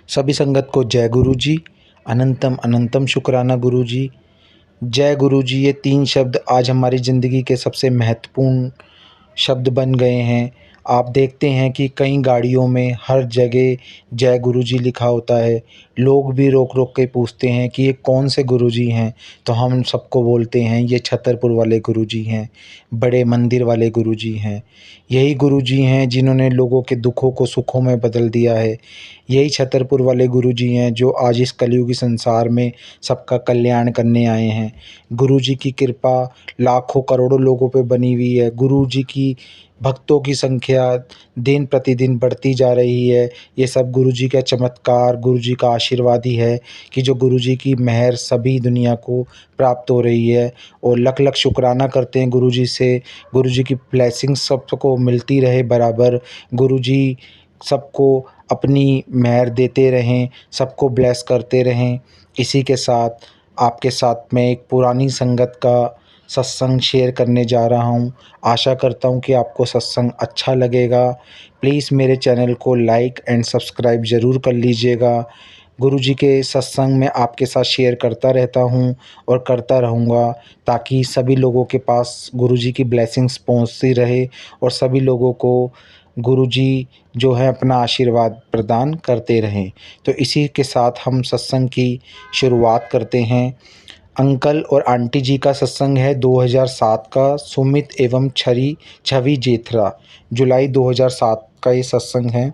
सभी संगत को जय गुरु जी। अनंतम अनंतम शुक्राना गुरु जी। जय गुरु जी, ये 3 शब्द आज हमारी ज़िंदगी के सबसे महत्वपूर्ण शब्द बन गए हैं। आप देखते हैं कि कई गाड़ियों में हर जगह जय गुरु जी लिखा होता है। लोग भी रोक-रोक के पूछते हैं कि ये कौन से गुरु जी हैं? तो हम सबको बोलते हैं ये छतरपुर वाले गुरु जी हैं, बड़े मंदिर वाले गुरु जी हैं। यही गुरु जी हैं जिन्होंने लोगों के दुखों को सुखों में बदल दिया है। यही छतरपुर वाले गुरु जी हैं जो आज इस कलयुगी संसार में सबका कल्याण करने आए हैं। गुरु जी की कृपा लाखों करोड़ों लोगों पे बनी हुई है। गुरु जी की भक्तों की संख्या दिन प्रतिदिन बढ़ती जा रही है। ये सब गुरु जी का चमत्कार, गुरु जी का आशीर्वाद ही है कि जो गुरु जी की मेहर सभी दुनिया को प्राप्त हो रही है। और लख लख शुक्राना करते हैं गुरु जी से। गुरु जी की ब्लेसिंग्स सबको मिलती रहे बराबर। गुरु जी सबको अपनी मेहर देते रहें, सबको ब्लेस करते रहें। इसी के साथ आपके साथ मैं एक पुरानी संगत का सत्संग शेयर करने जा रहा हूँ। आशा करता हूँ कि आपको सत्संग अच्छा लगेगा। प्लीज़ मेरे चैनल को लाइक एंड सब्सक्राइब ज़रूर कर लीजिएगा। गुरु जी के सत्संग में आपके साथ शेयर करता रहता हूँ और करता रहूँगा, ताकि सभी लोगों के पास गुरु जी की ब्लेसिंग्स पहुँचती रहे और सभी लोगों को गुरु जी जो है अपना आशीर्वाद प्रदान करते रहें। तो इसी के साथ हम सत्संग की शुरुआत करते हैं। अंकल और आंटी जी का सत्संग है 2007 का। सुमित एवं छवि जेथरा, जुलाई 2007 का ये सत्संग है।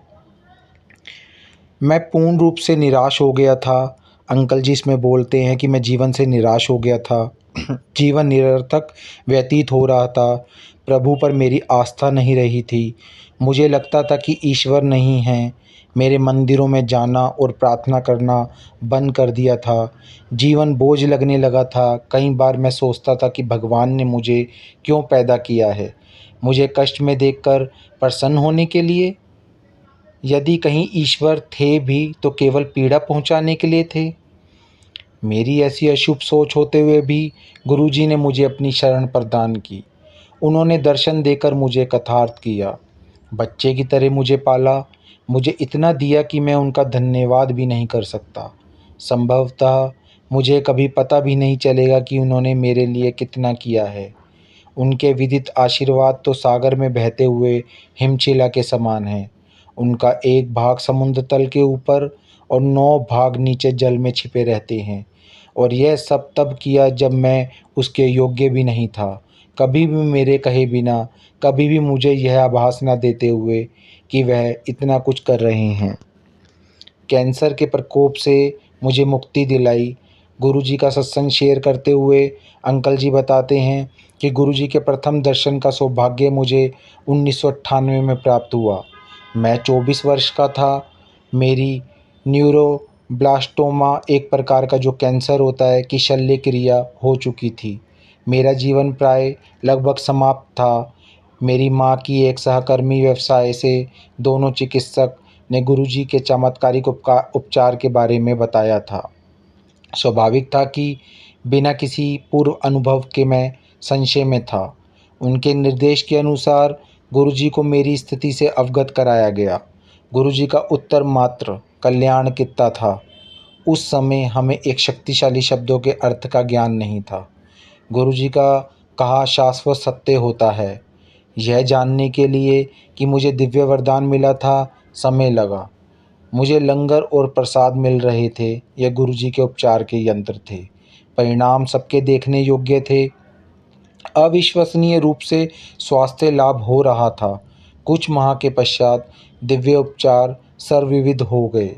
मैं पूर्ण रूप से निराश हो गया था। अंकल जी इसमें बोलते हैं कि मैं जीवन से निराश हो गया था। जीवन निरर्थक व्यतीत हो रहा था। प्रभु पर मेरी आस्था नहीं रही थी। मुझे लगता था कि ईश्वर नहीं है। मेरे मंदिरों में जाना और प्रार्थना करना बंद कर दिया था। जीवन बोझ लगने लगा था। कई बार मैं सोचता था कि भगवान ने मुझे क्यों पैदा किया है? मुझे कष्ट में देखकर प्रसन्न होने के लिए? यदि कहीं ईश्वर थे भी तो केवल पीड़ा पहुंचाने के लिए थे? मेरी ऐसी अशुभ सोच होते हुए भी गुरुजी ने मुझे अपनी शरण प्रदान की। उन्होंने दर्शन देकर मुझे कथार्थ किया। बच्चे की तरह मुझे पाला। मुझे इतना दिया कि मैं उनका धन्यवाद भी नहीं कर सकता। संभवतः मुझे कभी पता भी नहीं चलेगा कि उन्होंने मेरे लिए कितना किया है। उनके विदित आशीर्वाद तो सागर में बहते हुए हिमशिला के समान है। उनका एक भाग समुद्र तल के ऊपर और 9 भाग नीचे जल में छिपे रहते हैं। और यह सब तब किया जब मैं उसके योग्य भी नहीं था। कभी भी मेरे कहे बिना, कभी भी मुझे यह आभास न देते हुए कि वह इतना कुछ कर रहे हैं। कैंसर के प्रकोप से मुझे मुक्ति दिलाई। गुरुजी का सत्संग शेयर करते हुए अंकल जी बताते हैं कि गुरुजी के प्रथम दर्शन का सौभाग्य मुझे 1998 में प्राप्त हुआ। मैं 24 वर्ष का था। मेरी न्यूरोब्लास्टोमा, एक प्रकार का जो कैंसर होता है, की शल्य क्रिया हो चुकी थी। मेरा जीवन प्राय लगभग समाप्त था। मेरी माँ की एक सहकर्मी व्यवसाय से दोनों चिकित्सक ने गुरुजी के चमत्कारिक उपचार के बारे में बताया था। स्वाभाविक था कि बिना किसी पूर्व अनुभव के मैं संशय में था। उनके निर्देश के अनुसार गुरुजी को मेरी स्थिति से अवगत कराया गया। गुरुजी का उत्तर मात्र कल्याण कितना था। उस समय हमें एक शक्तिशाली शब्दों के अर्थ का ज्ञान नहीं था। गुरुजी का कहा शाश्वत सत्य होता है। यह जानने के लिए कि मुझे दिव्य वरदान मिला था, समय लगा। मुझे लंगर और प्रसाद मिल रहे थे। यह गुरुजी के उपचार के यंत्र थे। परिणाम सबके देखने योग्य थे। अविश्वसनीय रूप से स्वास्थ्य लाभ हो रहा था। कुछ माह के पश्चात दिव्य उपचार सर्वविदित हो गए।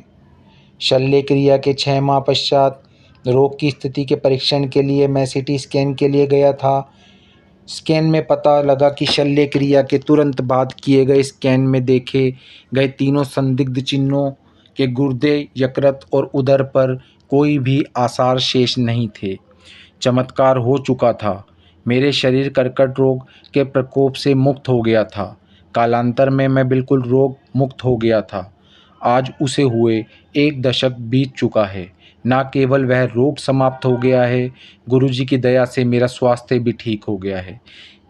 शल्य क्रिया के 6 माह पश्चात रोग की स्थिति के परीक्षण के लिए मैं सिटी स्कैन के लिए गया था। स्कैन में पता लगा कि शल्य क्रिया के तुरंत बाद किए गए स्कैन में देखे गए तीनों संदिग्ध चिन्हों के गुर्दे, यकृत और उदर पर कोई भी आसार शेष नहीं थे। चमत्कार हो चुका था। मेरे शरीर कर्कट रोग के प्रकोप से मुक्त हो गया था। कालांतर में मैं बिल्कुल रोग मुक्त हो गया था। आज उसे हुए 1 दशक बीत चुका है। न केवल वह रोग समाप्त हो गया है, गुरुजी की दया से मेरा स्वास्थ्य भी ठीक हो गया है।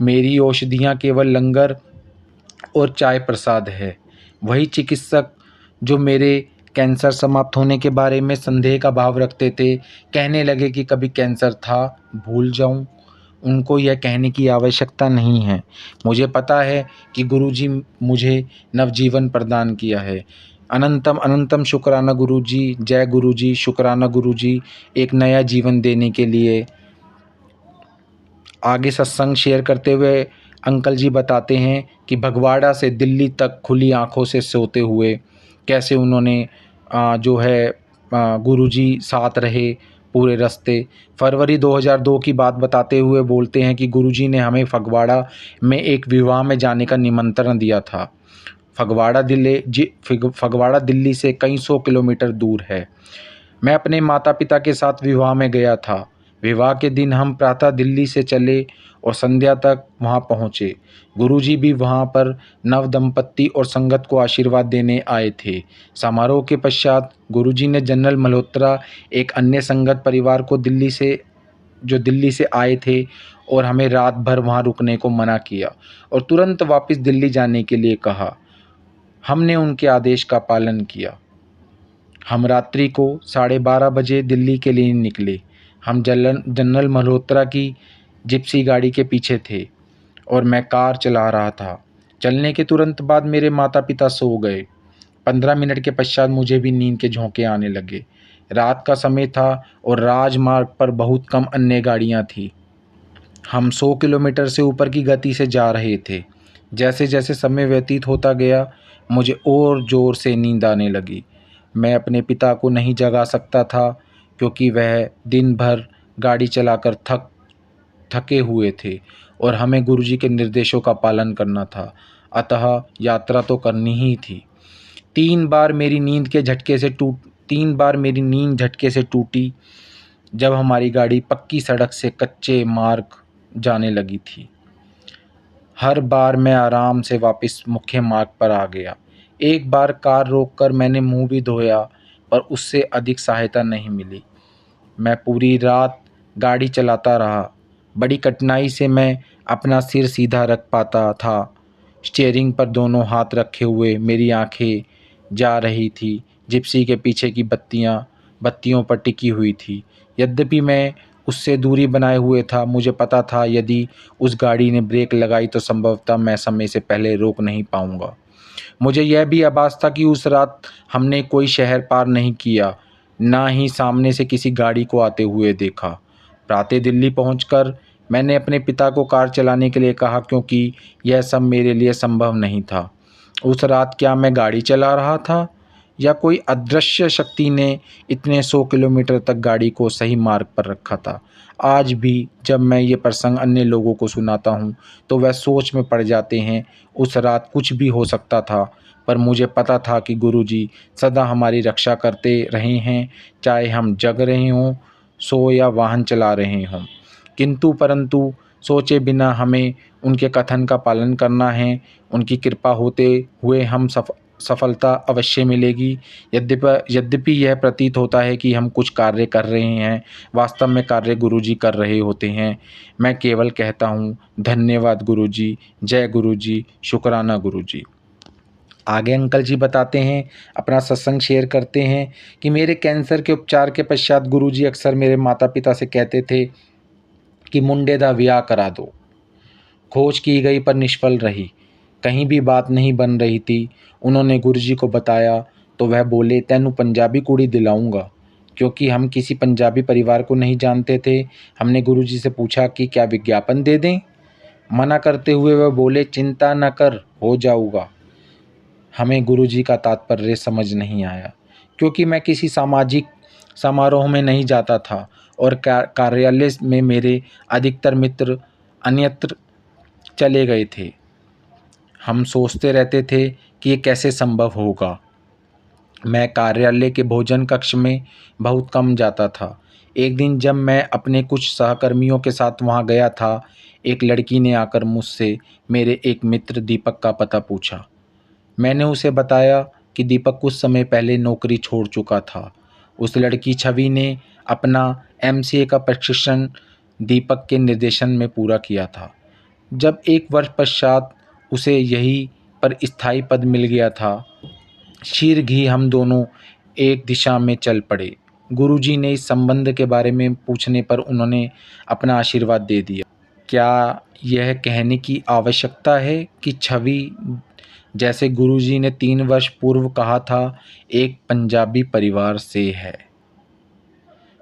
मेरी औषधियाँ केवल लंगर और चाय प्रसाद है। वही चिकित्सक जो मेरे कैंसर समाप्त होने के बारे में संदेह का भाव रखते थे। कहने लगे कि कभी कैंसर था, भूल जाऊं। उनको यह कहने की आवश्यकता नहीं है। मुझे पता है कि गुरुजी मुझे नवजीवन प्रदान किया है। अनंतम अनंतम शुक्राना गुरुजी, जय गुरुजी, शुक्राना गुरुजी, एक नया जीवन देने के लिए। आगे सत्संग शेयर करते हुए अंकल जी बताते हैं कि फगवाड़ा से दिल्ली तक खुली आंखों से सोते हुए कैसे उन्होंने जो है गुरुजी साथ रहे पूरे रास्ते। फरवरी 2002 की बात बताते हुए बोलते हैं कि गुरुजी ने हमें फगवाड़ा में एक विवाह में जाने का निमंत्रण दिया था। फगवाड़ा दिल्ली से कई सौ किलोमीटर दूर है। मैं अपने माता पिता के साथ विवाह में गया था। विवाह के दिन हम प्रातः दिल्ली से चले और संध्या तक वहां पहुंचे। गुरुजी भी वहां पर नव दंपत्ति और संगत को आशीर्वाद देने आए थे। समारोह के पश्चात गुरुजी ने जनरल मल्होत्रा एक अन्य संगत परिवार को दिल्ली से आए थे और हमें रात भर वहां रुकने को मना किया और तुरंत वापस दिल्ली जाने के लिए कहा। हमने उनके आदेश का पालन किया। हम रात्रि को 12:30 बजे दिल्ली के लिए निकले। हम जनरल मल्होत्रा की जिप्सी गाड़ी के पीछे थे और मैं कार चला रहा था। चलने के तुरंत बाद मेरे माता पिता सो गए। 15 मिनट के पश्चात मुझे भी नींद के झोंके आने लगे। रात का समय था और राजमार्ग पर बहुत कम अन्य गाड़ियां थी। हम 100 किलोमीटर से ऊपर की गति से जा रहे थे। जैसे जैसे समय व्यतीत होता गया मुझे और ज़ोर से नींद आने लगी। मैं अपने पिता को नहीं जगा सकता था क्योंकि वह दिन भर गाड़ी चलाकर थके हुए थे और हमें गुरुजी के निर्देशों का पालन करना था। अतः यात्रा तो करनी ही थी। 3 बार मेरी नींद झटके से टूटी जब हमारी गाड़ी पक्की सड़क से कच्चे मार्ग जाने लगी थी। हर बार मैं आराम से वापस मुख्य मार्ग पर आ गया। एक बार कार रोककर मैंने मुंह भी धोया पर उससे अधिक सहायता नहीं मिली। मैं पूरी रात गाड़ी चलाता रहा। बड़ी कठिनाई से मैं अपना सिर सीधा रख पाता था। स्टीयरिंग पर दोनों हाथ रखे हुए मेरी आंखें जा रही थी। जिप्सी के पीछे की बत्तियों पर टिकी हुई थी। यद्यपि मैं उससे दूरी बनाए हुए था, मुझे पता था यदि उस गाड़ी ने ब्रेक लगाई तो संभवतः मैं समय से पहले रोक नहीं पाऊंगा। मुझे यह भी आभास था कि उस रात हमने कोई शहर पार नहीं किया, ना ही सामने से किसी गाड़ी को आते हुए देखा। प्रातः दिल्ली पहुंचकर मैंने अपने पिता को कार चलाने के लिए कहा क्योंकि यह सब मेरे लिए संभव नहीं था। उस रात क्या मैं गाड़ी चला रहा था या कोई अदृश्य शक्ति ने इतने 100 किलोमीटर तक गाड़ी को सही मार्ग पर रखा था। आज भी जब मैं ये प्रसंग अन्य लोगों को सुनाता हूँ तो वह सोच में पड़ जाते हैं। उस रात कुछ भी हो सकता था पर मुझे पता था कि गुरुजी सदा हमारी रक्षा करते रहे हैं, चाहे हम जग रहे हों, सो या वाहन चला रहे हों। किंतु परंतु सोचे बिना हमें उनके कथन का पालन करना है। उनकी कृपा होते हुए हम सफलता अवश्य मिलेगी। यद्यपि यह प्रतीत होता है कि हम कुछ कार्य कर रहे हैं, वास्तव में कार्य गुरुजी कर रहे होते हैं। मैं केवल कहता हूँ धन्यवाद गुरुजी, जय गुरुजी, शुक्राना गुरुजी। आगे अंकल जी बताते हैं, अपना सत्संग शेयर करते हैं कि मेरे कैंसर के उपचार के पश्चात गुरुजी अक्सर मेरे माता पिता से कहते थे कि मुंडे दा विआह करा दो। खोज की गई पर निष्फल रही, कहीं भी बात नहीं बन रही थी। उन्होंने गुरुजी को बताया तो वह बोले तैनू पंजाबी कुड़ी दिलाऊंगा। क्योंकि हम किसी पंजाबी परिवार को नहीं जानते थे, हमने गुरुजी से पूछा कि क्या विज्ञापन दे दें। मना करते हुए वह बोले चिंता न कर, हो जाऊगा। हमें गुरुजी का तात्पर्य समझ नहीं आया क्योंकि मैं किसी सामाजिक समारोह में नहीं जाता था और कार्यालय में मेरे अधिकतर मित्र अन्यत्र चले गए थे। हम सोचते रहते थे कि ये कैसे संभव होगा। मैं कार्यालय के भोजन कक्ष में बहुत कम जाता था। एक दिन जब मैं अपने कुछ सहकर्मियों के साथ वहाँ गया था, एक लड़की ने आकर मुझसे मेरे एक मित्र दीपक का पता पूछा। मैंने उसे बताया कि दीपक कुछ समय पहले नौकरी छोड़ चुका था। उस लड़की छवि ने अपना MCA का प्रशिक्षण दीपक के निर्देशन में पूरा किया था। जब 1 वर्ष पश्चात उसे यहीं पर स्थायी पद मिल गया था। शीघ्र ही हम दोनों एक दिशा में चल पड़े। गुरुजी ने इस संबंध के बारे में पूछने पर उन्होंने अपना आशीर्वाद दे दिया। क्या यह कहने की आवश्यकता है कि छवि, जैसे गुरुजी ने 3 वर्ष पूर्व कहा था, एक पंजाबी परिवार से है।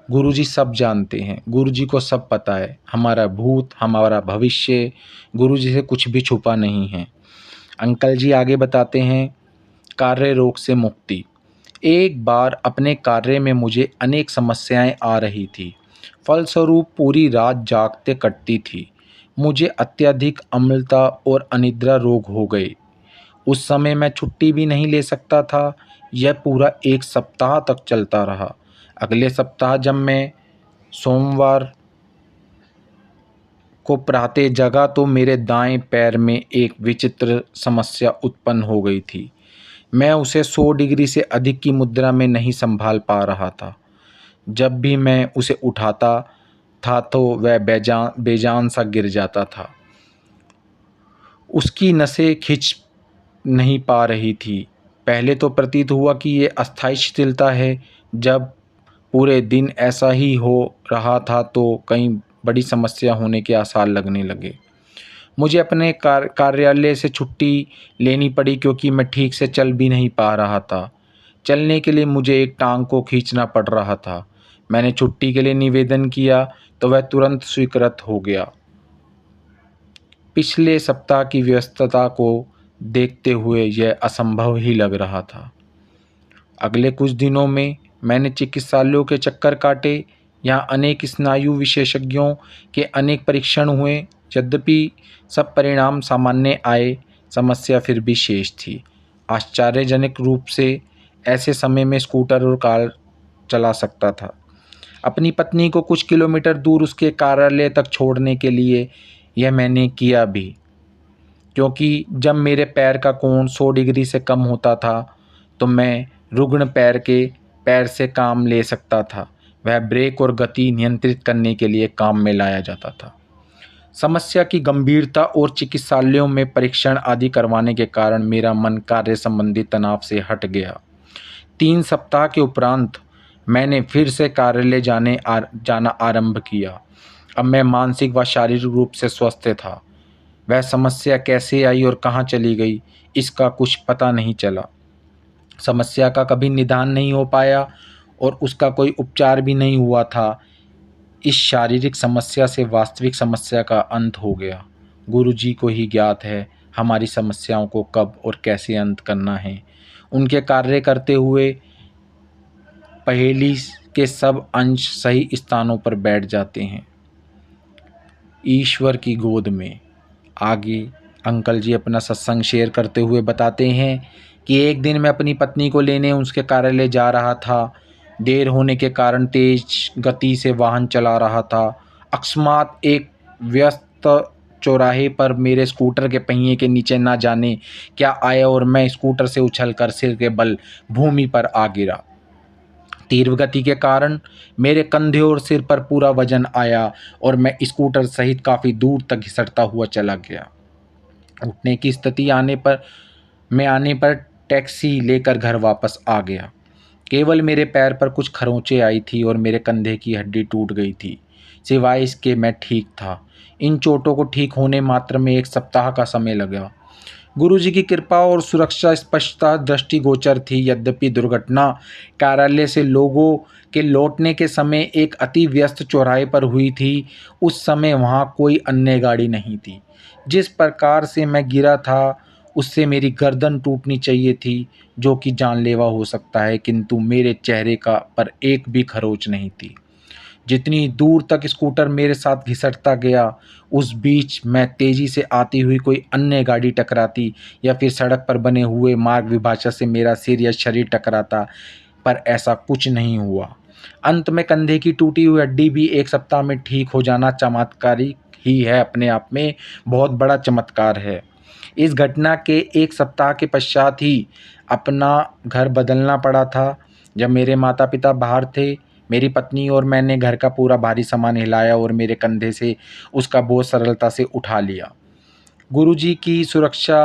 गुरुजी सब जानते हैं, गुरुजी को सब पता है, हमारा भूत, हमारा भविष्य, गुरुजी से कुछ भी छुपा नहीं है। अंकल जी आगे बताते हैं, कार्य रोग से मुक्ति। एक बार अपने कार्य में मुझे अनेक समस्याएं आ रही थी, फलस्वरूप पूरी रात जागते कटती थी। मुझे अत्यधिक अम्लता और अनिद्रा रोग हो गए। उस समय मैं छुट्टी भी नहीं ले सकता था। यह पूरा 1 सप्ताह तक चलता रहा। अगले सप्ताह जब मैं सोमवार को प्रातः जगा तो मेरे दाएं पैर में एक विचित्र समस्या उत्पन्न हो गई थी। मैं उसे 100 डिग्री से अधिक की मुद्रा में नहीं संभाल पा रहा था। जब भी मैं उसे उठाता था तो वह बेजान सा गिर जाता था। उसकी नसें खिंच नहीं पा रही थी। पहले तो प्रतीत हुआ कि ये अस्थायी शिथिलता है। जब पूरे दिन ऐसा ही हो रहा था तो कई बड़ी समस्या होने के आसार लगने लगे। मुझे अपने कार्यालय से छुट्टी लेनी पड़ी क्योंकि मैं ठीक से चल भी नहीं पा रहा था। चलने के लिए मुझे एक टांग को खींचना पड़ रहा था। मैंने छुट्टी के लिए निवेदन किया तो वह तुरंत स्वीकृत हो गया। पिछले सप्ताह की व्यस्तता को देखते हुए यह असंभव ही लग रहा था। अगले कुछ दिनों में मैंने चिकित्सालयों के चक्कर काटे। यहाँ अनेक स्नायु विशेषज्ञों के अनेक परीक्षण हुए। यद्यपि सब परिणाम सामान्य आए, समस्या फिर भी शेष थी। आश्चर्यजनक रूप से ऐसे समय में स्कूटर और कार चला सकता था। अपनी पत्नी को कुछ किलोमीटर दूर उसके कार्यालय तक छोड़ने के लिए यह मैंने किया भी, क्योंकि जब मेरे पैर का कोण 100 डिग्री से कम होता था तो मैं रुग्ण पैर से काम ले सकता था। वह ब्रेक और गति नियंत्रित करने के लिए काम में लाया जाता था। समस्या की गंभीरता और चिकित्सालयों में परीक्षण आदि करवाने के कारण मेरा मन कार्य संबंधी तनाव से हट गया। 3 सप्ताह के उपरांत मैंने फिर से कार्यालय जाना आरंभ किया। अब मैं मानसिक व शारीरिक रूप से स्वस्थ था। वह समस्या कैसे आई और कहाँ चली गई, इसका कुछ पता नहीं चला। समस्या का कभी निदान नहीं हो पाया और उसका कोई उपचार भी नहीं हुआ था। इस शारीरिक समस्या से वास्तविक समस्या का अंत हो गया। गुरुजी को ही ज्ञात है हमारी समस्याओं को कब और कैसे अंत करना है। उनके कार्य करते हुए पहेली के सब अंश सही स्थानों पर बैठ जाते हैं। ईश्वर की गोद में। आगे अंकल जी अपना सत्संग शेयर करते हुए बताते हैं कि एक दिन मैं अपनी पत्नी को लेने उसके कार्यालय जा रहा था। देर होने के कारण तेज गति से वाहन चला रहा था। अकस्मात एक व्यस्त चौराहे पर मेरे स्कूटर के पहिए के नीचे ना जाने क्या आया और मैं स्कूटर से उछलकर सिर के बल भूमि पर आ गिरा। तीव्र गति के कारण मेरे कंधे और सिर पर पूरा वजन आया और मैं स्कूटर सहित काफ़ी दूर तक घिसटता हुआ चला गया। उठने की स्थिति आने पर टैक्सी लेकर घर वापस आ गया। केवल मेरे पैर पर कुछ खरोंचें आई थी और मेरे कंधे की हड्डी टूट गई थी। सिवाय इसके मैं ठीक था। इन चोटों को ठीक होने मात्र में 1 सप्ताह का समय लगा। गुरुजी की कृपा और सुरक्षा स्पष्टता दृष्टिगोचर थी। यद्यपि दुर्घटना कार्यालय से लोगों के लौटने के समय एक अति व्यस्त चौराहे पर हुई थी, उस समय वहाँ कोई अन्य गाड़ी नहीं थी। जिस प्रकार से मैं गिरा था उससे मेरी गर्दन टूटनी चाहिए थी, जो कि जानलेवा हो सकता है, किंतु मेरे चेहरे पर एक भी खरोंच नहीं थी। जितनी दूर तक स्कूटर मेरे साथ घिसटता गया, उस बीच मैं तेज़ी से आती हुई कोई अन्य गाड़ी टकराती या फिर सड़क पर बने हुए मार्ग विभाजक से मेरा सिर या शरीर टकराता, पर ऐसा कुछ नहीं हुआ। अंत में कंधे की टूटी हुई हड्डी भी 1 सप्ताह में ठीक हो जाना चमत्कारिक ही है, अपने आप में बहुत बड़ा चमत्कार है। इस घटना के 1 सप्ताह के पश्चात ही अपना घर बदलना पड़ा था। जब मेरे माता पिता बाहर थे, मेरी पत्नी और मैंने घर का पूरा भारी सामान हिलाया और मेरे कंधे से उसका बोझ सरलता से उठा लिया। गुरुजी की सुरक्षा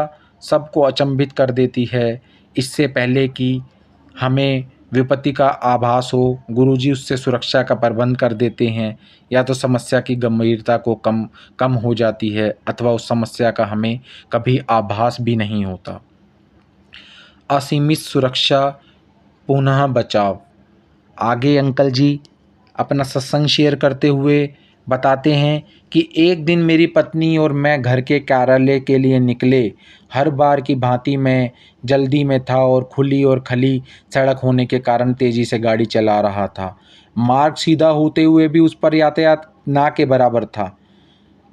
सबको अचंभित कर देती है। इससे पहले कि हमें विपत्ति का आभास हो, गुरुजी उससे सुरक्षा का प्रबंध कर देते हैं। या तो समस्या की गंभीरता को कम कम हो जाती है अथवा उस समस्या का हमें कभी आभास भी नहीं होता। असीमित सुरक्षा, पुनः बचाव। आगे अंकल जी अपना सत्संग शेयर करते हुए बताते हैं कि एक दिन मेरी पत्नी और मैं घर के कार्यालय के लिए निकले। हर बार की भांति मैं जल्दी में था और खुली और खली सड़क होने के कारण तेज़ी से गाड़ी चला रहा था। मार्ग सीधा होते हुए भी उस पर यातायात ना के बराबर था।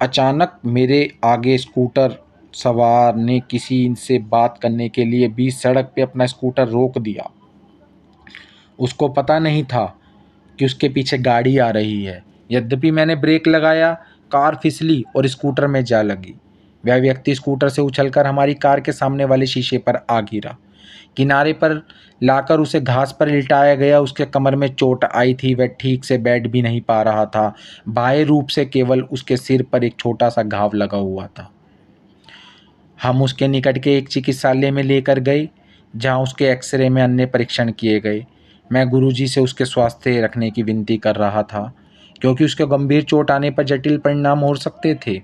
अचानक मेरे आगे स्कूटर सवार ने किसी से बात करने के लिए बीच सड़क पे अपना स्कूटर रोक दिया। उसको पता नहीं था कि उसके पीछे गाड़ी आ रही है। यद्यपि मैंने ब्रेक लगाया, कार फिसली और स्कूटर में जा लगी। वह व्यक्ति स्कूटर से उछलकर हमारी कार के सामने वाले शीशे पर आ गिरा। किनारे पर लाकर उसे घास पर लिटाया गया। उसके कमर में चोट आई थी, वह ठीक से बैठ भी नहीं पा रहा था। बाह्य रूप से केवल उसके सिर पर एक छोटा सा घाव लगा हुआ था। हम उसके निकट के एक चिकित्सालय में लेकर गए, जहां उसके एक्सरे में अन्य परीक्षण किए गए। मैं गुरुजी से उसके स्वास्थ्य रखने की विनती कर रहा था, क्योंकि उसके गंभीर चोट आने पर जटिल परिणाम हो सकते थे।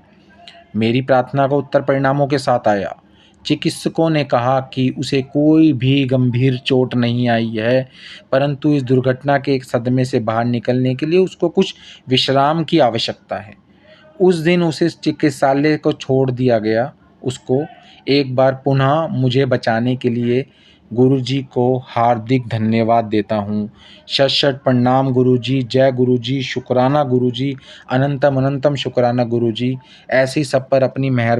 मेरी प्रार्थना का उत्तर परिणामों के साथ आया। चिकित्सकों ने कहा कि उसे कोई भी गंभीर चोट नहीं आई है, परंतु इस दुर्घटना के एक सदमे से बाहर निकलने के लिए उसको कुछ विश्राम की आवश्यकता है। उस दिन उसे चिकित्सालय को छोड़ दिया गया। उसको एक बार पुनः मुझे बचाने के लिए गुरुजी को हार्दिक धन्यवाद देता हूँ। शत शत प्रणाम गुरुजी, जय गुरुजी, शुक्राना गुरुजी, अनंतम अनंतम शुक्राना गुरुजी। ऐसे ही सब पर अपनी मेहर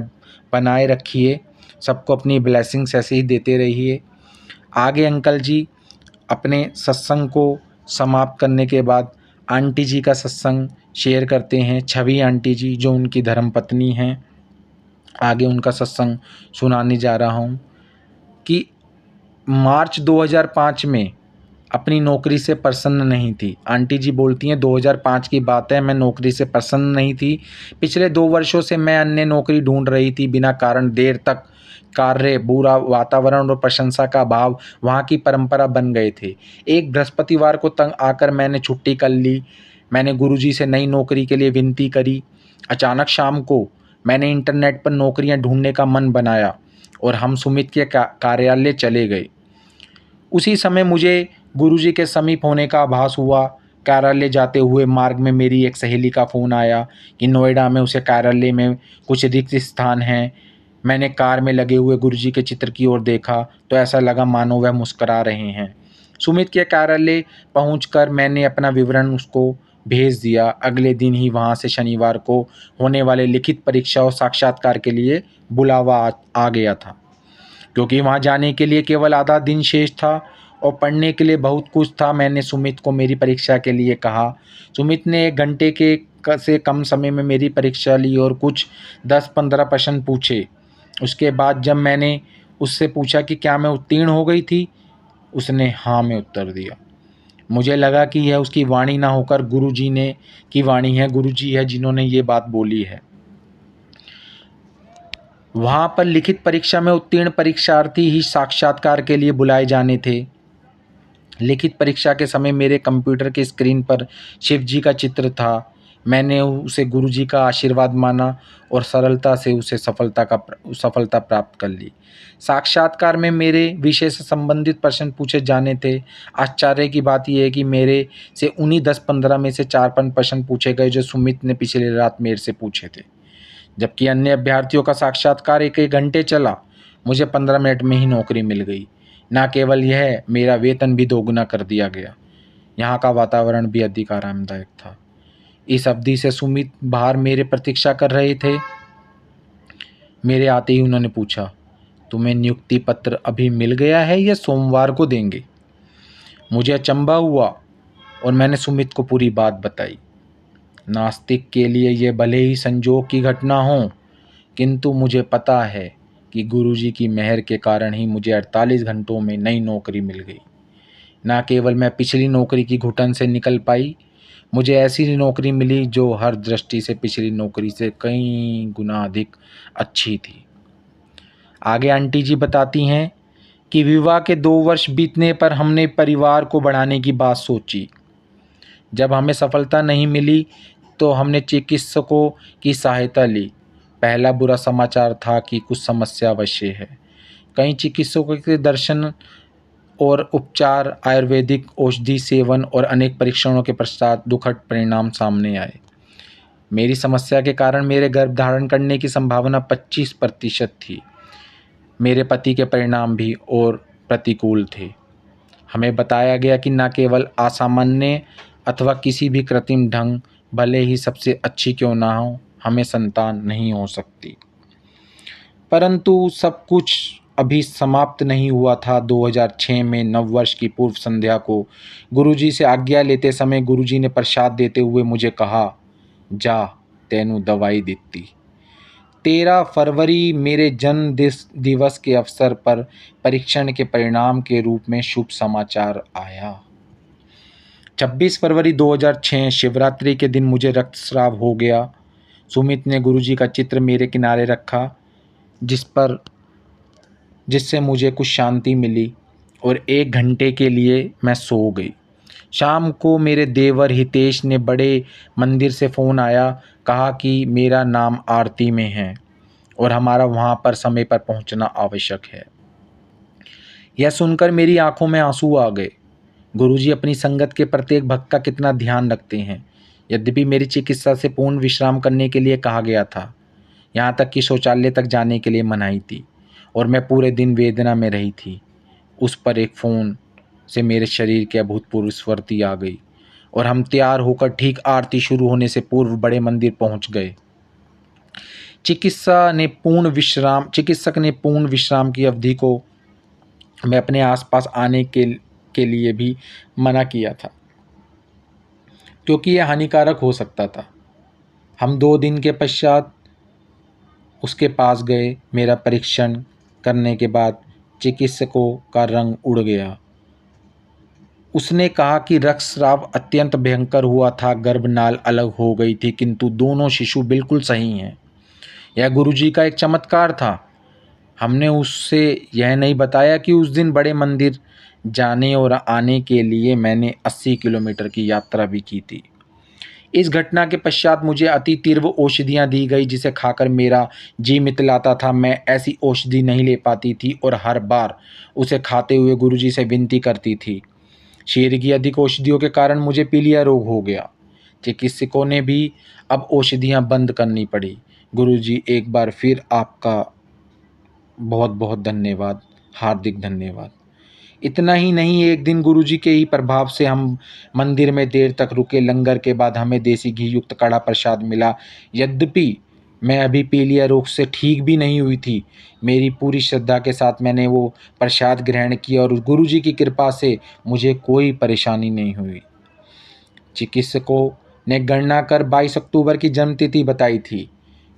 बनाए रखिए, सबको अपनी ब्लेसिंग्स ऐसे ही देते रहिए। आगे अंकल जी अपने सत्संग को समाप्त करने के बाद आंटी जी का सत्संग शेयर करते हैं। छवि आंटी जी जो उनकी धर्मपत्नी हैं, आगे उनका सत्संग सुनाने जा रहा हूँ कि मार्च 2005 में अपनी नौकरी से प्रसन्न नहीं थी। आंटी जी बोलती हैं 2005 की बात है, मैं नौकरी से प्रसन्न नहीं थी। पिछले 2 वर्षों से मैं अन्य नौकरी ढूंढ रही थी। बिना कारण देर तक कार्य, बुरा वातावरण और प्रशंसा का अभाव वहाँ की परंपरा बन गए थे। एक बृहस्पतिवार को तंग आकर मैंने छुट्टी कर ली। मैंने गुरुजी से नई नौकरी के लिए विनती करी। अचानक शाम को मैंने इंटरनेट पर नौकरियां ढूंढने का मन बनाया और हम सुमित के कार्यालय चले गए। उसी समय मुझे गुरुजी के समीप होने का आभास हुआ। कार्यालय जाते हुए मार्ग में मेरी एक सहेली का फ़ोन आया कि नोएडा में उसे कार्यालय में कुछ रिक्त स्थान हैं। मैंने कार में लगे हुए गुरुजी के चित्र की ओर देखा तो ऐसा लगा मानो वह मुस्करा रहे हैं। सुमित के कार्यालय पहुंचकर मैंने अपना विवरण उसको भेज दिया। अगले दिन ही वहां से शनिवार को होने वाले लिखित परीक्षा और साक्षात्कार के लिए बुलावा आ गया था। क्योंकि वहाँ जाने के लिए केवल आधा दिन शेष था और पढ़ने के लिए बहुत कुछ था, मैंने सुमित को मेरी परीक्षा के लिए कहा। सुमित ने 1 घंटे से कम समय में मेरी परीक्षा ली और कुछ 10-15 प्रश्न पूछे। उसके बाद जब मैंने उससे पूछा कि क्या मैं उत्तीर्ण हो गई थी, उसने हाँ में उत्तर दिया। मुझे लगा कि यह उसकी वाणी ना होकर गुरुजी ने की वाणी है, गुरुजी है जिन्होंने ये बात बोली है। वहाँ पर लिखित परीक्षा में उत्तीर्ण परीक्षार्थी ही साक्षात्कार के लिए बुलाए जाने थे। लिखित परीक्षा के समय मेरे कंप्यूटर की स्क्रीन पर शिव जी का चित्र था। मैंने उसे गुरुजी का आशीर्वाद माना और सरलता से उसे सफलता प्राप्त कर ली। साक्षात्कार में मेरे विषय से संबंधित प्रश्न पूछे जाने थे। आश्चर्य की बात यह है कि मेरे से उन्हीं 10-15 में से 4-5 प्रश्न पूछे गए जो सुमित ने पिछली रात मेरे से पूछे थे, जबकि अन्य अभ्यर्थियों का साक्षात्कार 1-1 घंटे चला। मुझे 15 मिनट में ही नौकरी मिल गई। न केवल यह, मेरा वेतन भी दोगुना कर दिया गया। यहाँ का वातावरण भी अधिक आरामदायक था। इस अवधि से सुमित बाहर मेरे प्रतीक्षा कर रहे थे। मेरे आते ही उन्होंने पूछा, तुम्हें नियुक्ति पत्र अभी मिल गया है या सोमवार को देंगे? मुझे अचंभा हुआ और मैंने सुमित को पूरी बात बताई। नास्तिक के लिए यह भले ही संजोग की घटना हो, किंतु मुझे पता है कि गुरुजी की मेहर के कारण ही मुझे 48 घंटों में नई नौकरी मिल गई। न केवल मैं पिछली नौकरी की घुटन से निकल पाई, मुझे ऐसी नौकरी मिली जो हर दृष्टि से पिछली नौकरी से कई गुना अधिक अच्छी थी। आगे आंटी जी बताती हैं कि विवाह के 2 वर्ष बीतने पर हमने परिवार को बढ़ाने की बात सोची। जब हमें सफलता नहीं मिली तो हमने चिकित्सकों की सहायता ली। पहला बुरा समाचार था कि कुछ समस्या अवश्य है। कई चिकित्सकों के दर्शन और उपचार, आयुर्वेदिक औषधि सेवन और अनेक परीक्षणों के पश्चात दुखद परिणाम सामने आए। मेरी समस्या के कारण मेरे गर्भ धारण करने की संभावना 25% थी। मेरे पति के परिणाम भी और प्रतिकूल थे। हमें बताया गया कि न केवल असामान्य अथवा किसी भी कृत्रिम ढंग, भले ही सबसे अच्छी क्यों ना हो, हमें संतान नहीं हो सकती। परंतु सब कुछ अभी समाप्त नहीं हुआ था। 2006 में नववर्ष की पूर्व संध्या को गुरुजी से आज्ञा लेते समय गुरुजी ने प्रसाद देते हुए मुझे कहा, जा तेनू दवाई दित्ती। 13 फरवरी मेरे जन्म दिवस के अवसर पर परीक्षण के परिणाम के रूप में शुभ समाचार आया। 26 फरवरी 2006 शिवरात्रि के दिन मुझे रक्तस्राव हो गया। सुमित ने गुरुजी का चित्र मेरे किनारे रखा, जिससे मुझे कुछ शांति मिली और 1 घंटे के लिए मैं सो गई। शाम को मेरे देवर हितेश ने बड़े मंदिर से फ़ोन आया, कहा कि मेरा नाम आरती में है और हमारा वहाँ पर समय पर पहुँचना आवश्यक है। यह सुनकर मेरी आंखों में आंसू आ गए। गुरुजी अपनी संगत के प्रत्येक भक्त का कितना ध्यान रखते हैं। यद्यपि मेरी चिकित्सा से पूर्ण विश्राम करने के लिए कहा गया था, यहाँ तक कि शौचालय तक जाने के लिए मनाही थी और मैं पूरे दिन वेदना में रही थी। उस पर एक फ़ोन से मेरे शरीर के अभूतपूर्व स्फूर्ति आ गई और हम तैयार होकर ठीक आरती शुरू होने से पूर्व बड़े मंदिर पहुंच गए। चिकित्सक ने पूर्ण विश्राम की अवधि को मैं अपने आसपास आने के लिए भी मना किया था, क्योंकि यह हानिकारक हो सकता था। हम 2 दिन के पश्चात उसके पास गए। मेरा परीक्षण करने के बाद चिकित्सकों का रंग उड़ गया। उसने कहा कि रक्तस्राव अत्यंत भयंकर हुआ था, गर्भनाल अलग हो गई थी, किंतु दोनों शिशु बिल्कुल सही हैं। यह गुरुजी का एक चमत्कार था। हमने उससे यह नहीं बताया कि उस दिन बड़े मंदिर जाने और आने के लिए मैंने 80 किलोमीटर की यात्रा भी की थी। इस घटना के पश्चात मुझे अति तीव्र औषधियाँ दी गई, जिसे खाकर मेरा जी मितलाता था। मैं ऐसी औषधि नहीं ले पाती थी और हर बार उसे खाते हुए गुरुजी से विनती करती थी। शरीर की अधिक औषधियों के कारण मुझे पीलिया रोग हो गया। चिकित्सकों ने भी अब औषधियाँ बंद करनी पड़ी। गुरुजी, एक बार फिर आपका बहुत बहुत धन्यवाद, हार्दिक धन्यवाद। इतना ही नहीं, एक दिन गुरुजी के ही प्रभाव से हम मंदिर में देर तक रुके। लंगर के बाद हमें देसी घी युक्त कड़ा प्रसाद मिला। यद्यपि मैं अभी पीलिया रोग से ठीक भी नहीं हुई थी, मेरी पूरी श्रद्धा के साथ मैंने वो प्रसाद ग्रहण किया और गुरुजी की कृपा से मुझे कोई परेशानी नहीं हुई। चिकित्सकों ने गणना कर 22 अक्टूबर की जन्मतिथि बताई थी,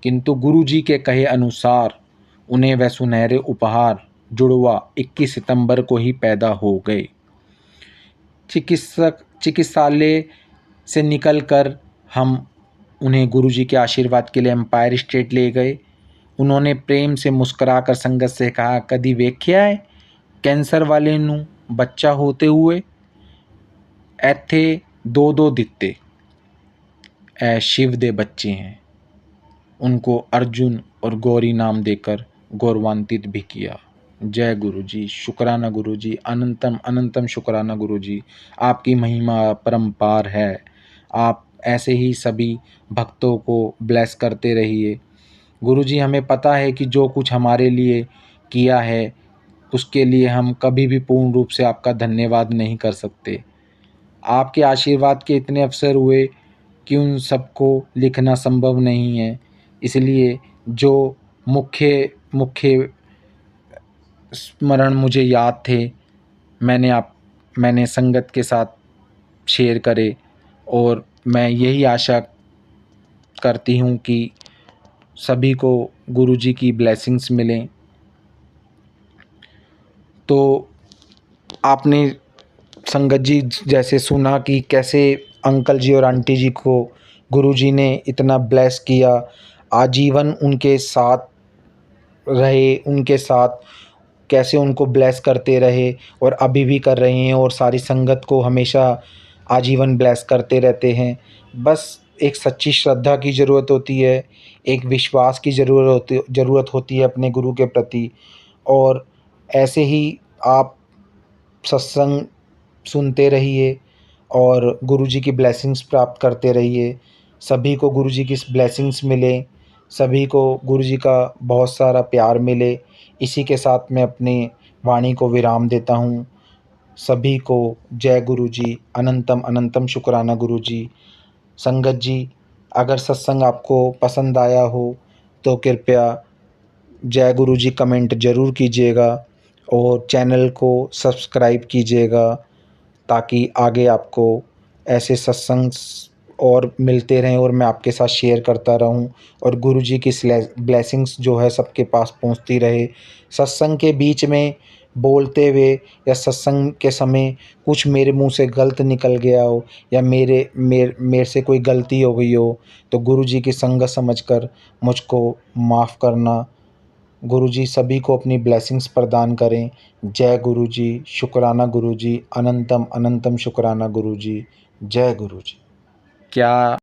किंतु गुरुजी के कहे अनुसार उन्हें वह सुनहरे उपहार जुड़वा 21 सितंबर को ही पैदा हो गए। चिकित्सालय से निकलकर हम उन्हें गुरुजी के आशीर्वाद के लिए एम्पायर स्टेट ले गए। उन्होंने प्रेम से मुस्कुराकर संगत से कहा, कदी वेख्या है कैंसर वाले नू बच्चा होते हुए? ऐथे 2-2 दिते, ऐ शिव दे बच्चे हैं। उनको अर्जुन और गौरी नाम देकर गौरवान्वित भी किया। जय गुरुजी, शुक्राना गुरुजी, अनंतम अनंतम शुक्राना गुरुजी। आपकी महिमा परम्पार है। आप ऐसे ही सभी भक्तों को ब्लेस करते रहिए। गुरुजी, हमें पता है कि जो कुछ हमारे लिए किया है उसके लिए हम कभी भी पूर्ण रूप से आपका धन्यवाद नहीं कर सकते। आपके आशीर्वाद के इतने अवसर हुए कि उन सबको लिखना संभव नहीं है। इसलिए जो मुख्य स्मरण मुझे याद थे, मैंने संगत के साथ शेयर करे और मैं यही आशा करती हूँ कि सभी को गुरुजी की ब्लेसिंग्स मिलें। तो आपने संगत जी जैसे सुना कि कैसे अंकल जी और आंटी जी को गुरुजी ने इतना ब्लेस किया, आजीवन उनके साथ रहे, उनके साथ कैसे उनको ब्लेस करते रहे और अभी भी कर रहे हैं और सारी संगत को हमेशा आजीवन ब्लेस करते रहते हैं। बस एक सच्ची श्रद्धा की ज़रूरत होती है, एक विश्वास की ज़रूरत होती है अपने गुरु के प्रति। और ऐसे ही आप सत्संग सुनते रहिए और गुरुजी की ब्लेसिंग्स प्राप्त करते रहिए। सभी को गुरुजी की ब्लेसिंग्स मिले, सभी को गुरुजी का बहुत सारा प्यार मिले। इसी के साथ मैं अपनी वाणी को विराम देता हूँ। सभी को जय गुरुजी, अनंतम अनंतम शुक्राना गुरुजी। संगत जी, अगर सत्संग आपको पसंद आया हो तो कृपया जय गुरुजी कमेंट ज़रूर कीजिएगा और चैनल को सब्सक्राइब कीजिएगा, ताकि आगे आपको ऐसे सत्संग और मिलते रहें और मैं आपके साथ शेयर करता रहूं और गुरुजी की ब्लेसिंग्स जो है सबके पास पहुंचती रहे। सत्संग के बीच में बोलते हुए या सत्संग के समय कुछ मेरे मुंह से गलत निकल गया हो या मेरे से कोई गलती हो गई हो तो गुरुजी की संगत समझकर मुझको माफ़ करना। गुरुजी सभी को अपनी ब्लेसिंग्स प्रदान करें। जय गुरुजी, शुक्राना गुरुजी, अनंतम अनंतम शुक्राना गुरुजी। जय गुरुजी। क्या